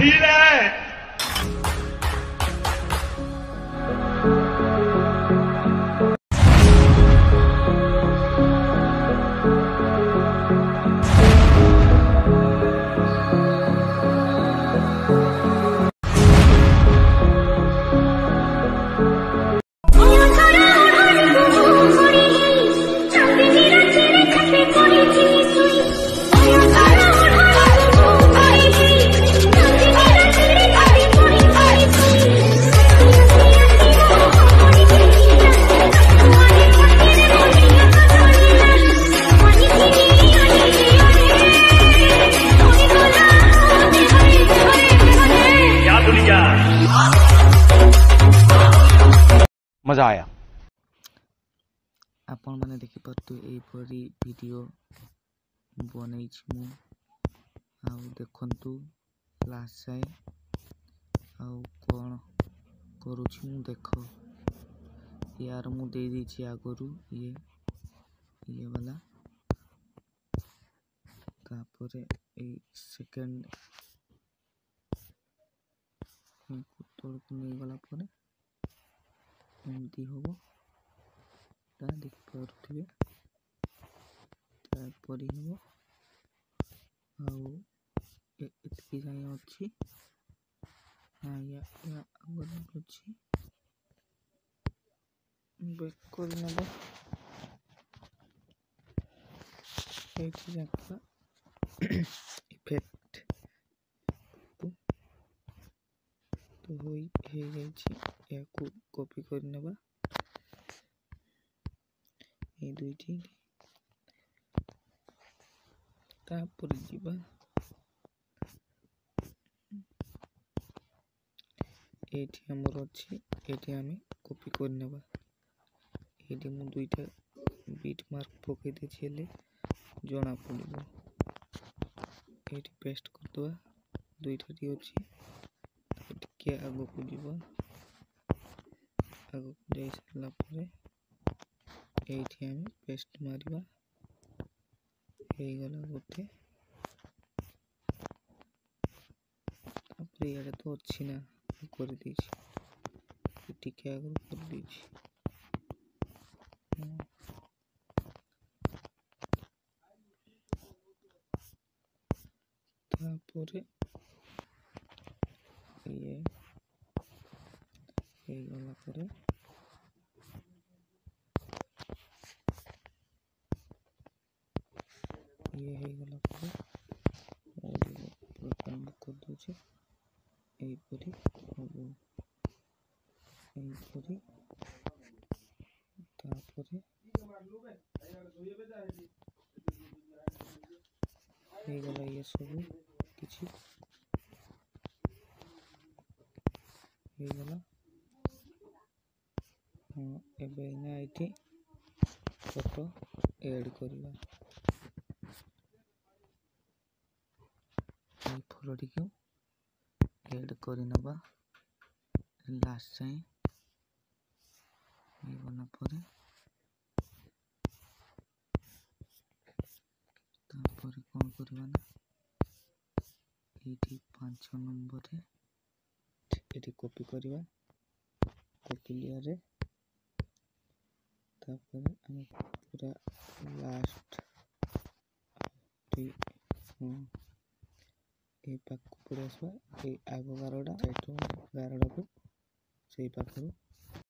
गंभीर है। मजा आया। आपण मैंने देखिपे यहपरी वीडियो बनई देखु लास्ट जाए कौन करुँच देख यार मु दे देछि आगरू ये वाला तापर सेकेंड तौर को नहीं गला पर एमती हम देखिपे तापरी हम आतकी जाए अच्छी हाँ या अच्छी बैक कर नवा इफेक्ट तो हो जाए कॉपी कर नवा ये दुईटी तापर जीवा एठी हमर अछि एठी हमें कॉपी कर नवा एठी मु दुईटा बीट मार्क पके दे छले जोना पड़िबो एठी पेस्ट कर दवा दुईटा टी अछि के आगो को जीवा आगो को जाई सला परे एठी हमें पेस्ट मारिबा हे गला गोटे तापर यार तो अच्छी ना कर दीछि टिके आगो कर दीछि तापर ये हे गला परे ये है गला पर बंद कर दूचे एपरी एपरी तापरे हे गला ये सब किछि हे गला हाँ एबे ना आईटी फोटो ऐड करवा फोटोटी को ऐड करनवा लास्ट जाए गला पर कौन करवा ना ये 5 नंबर ये कॉपी करवा कॉपी लिया तापर हम पूरा लास्ट ये पाक पूरा आसवा ये आग 12टा साइड 12टा को से पाखर